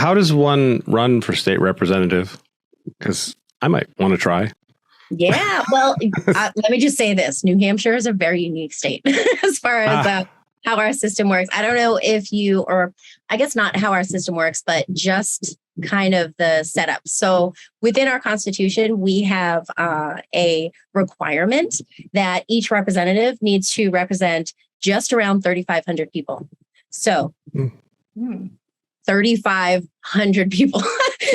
how does one run for state representative? Because I might want to try. Yeah, well, let me just say this. New Hampshire is a very unique state as far as how our system works. I don't know if you, or I guess not how our system works, but just kind of the setup. So within our Constitution, we have a requirement that each representative needs to represent just around 3,500 people. So 3,500 people.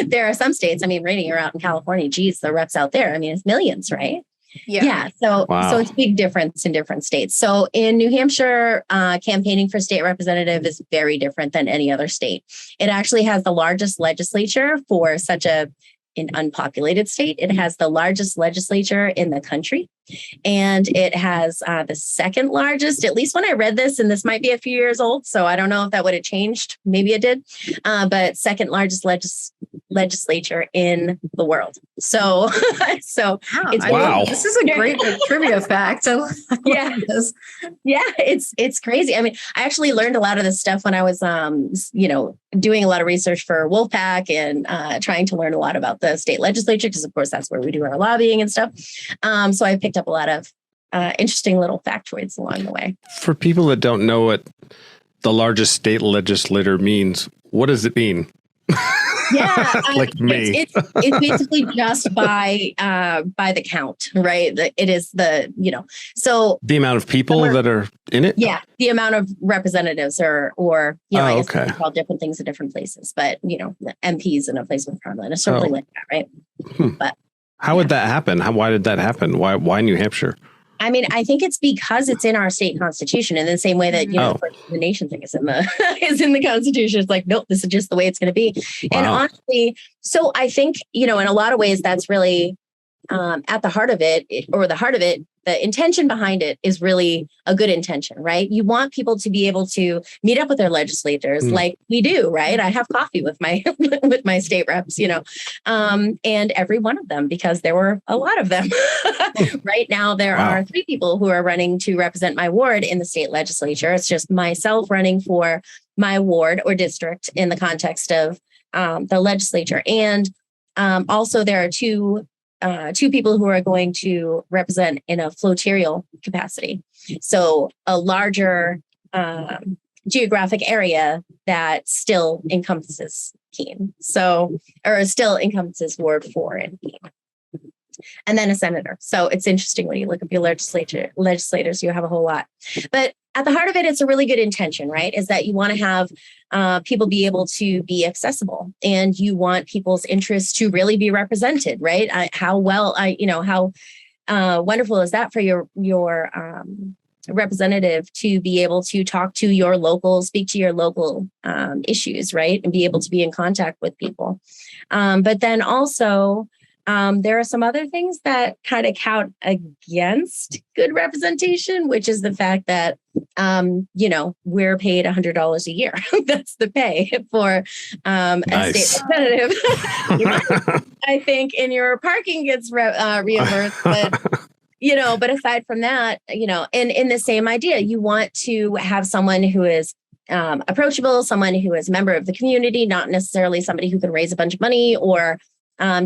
There are some states, I mean, Rena, you're out in California. Geez, the reps out there. I mean, it's millions, right? Yeah. So it's a big difference in different states. So in New Hampshire, campaigning for state representative is very different than any other state. It actually has the largest legislature for such an unpopulated state. It has the largest legislature in the country. And it has the second largest, at least when I read this, and this might be a few years old, so I don't know if that would have changed. Maybe it did. But second largest legislature in the world. So wow. This is a great trivia fact. Yeah, it's crazy. I mean, I actually learned a lot of this stuff when I was, doing a lot of research for Wolfpack and trying to learn a lot about the state legislature, because of course that's where we do our lobbying and stuff. So I picked up a lot of interesting little factoids along the way. For people that don't know what the largest state legislator means, what does it mean? Yeah, like me. It's basically just by the count, right? It is so the amount of people that are in it. Yeah, the amount of representatives, or I guess okay. they call different things in different places, but the MPs in a place with Parliament, it's something like that, right? But how would that happen? Why did that happen? Why New Hampshire? I mean, I think it's because it's in our state constitution, in the same way that the nation thing is in the Constitution. It's like, nope, this is just the way it's going to be. Wow. And honestly, so I think in a lot of ways that's really at the heart of it, the intention behind it is really a good intention, right? You want people to be able to meet up with their legislators like we do, right? I have coffee with my with my state reps, and every one of them, because there were a lot of them. Right now, there are 3 people who are running to represent my ward in the state legislature. It's just myself running for my ward or district in the context of the legislature. And also there are two people who are going to represent in a floterial capacity. So a larger geographic area that still encompasses Keene. Or still encompasses Ward 4 in Keene. And then a senator. So it's interesting when you look up your legislators, you have a whole lot. But at the heart of it, it's a really good intention, right? Is that you want to have people be able to be accessible, and you want people's interests to really be represented, right? How wonderful is that for your representative to be able to talk to your local, speak to your local issues, right? And be able to be in contact with people. But then also, there are some other things that kind of count against good representation, which is the fact that, we're paid $100 a year. That's the pay for a state representative. I think in your parking gets reimbursed, but but aside from that, and in the same idea, you want to have someone who is approachable, someone who is a member of the community, not necessarily somebody who can raise a bunch of money or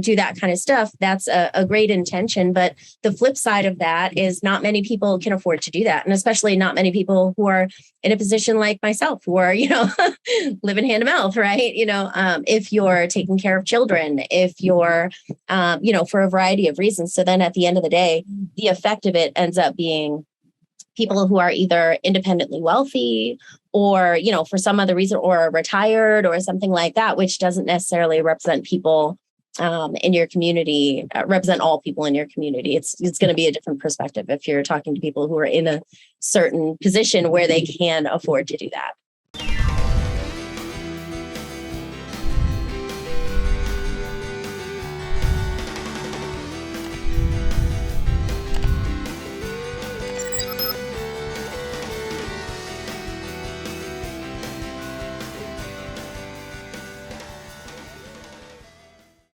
do that kind of stuff. That's a great intention. But the flip side of that is not many people can afford to do that. And especially not many people who are in a position like myself, who are, living hand to mouth, right? If you're taking care of children, if you're, for a variety of reasons. So then at the end of the day, the effect of it ends up being people who are either independently wealthy or, for some other reason, or retired or something like that, which doesn't necessarily represent people in your community, represent all people in your community. It's going to be a different perspective if you're talking to people who are in a certain position where they can afford to do that.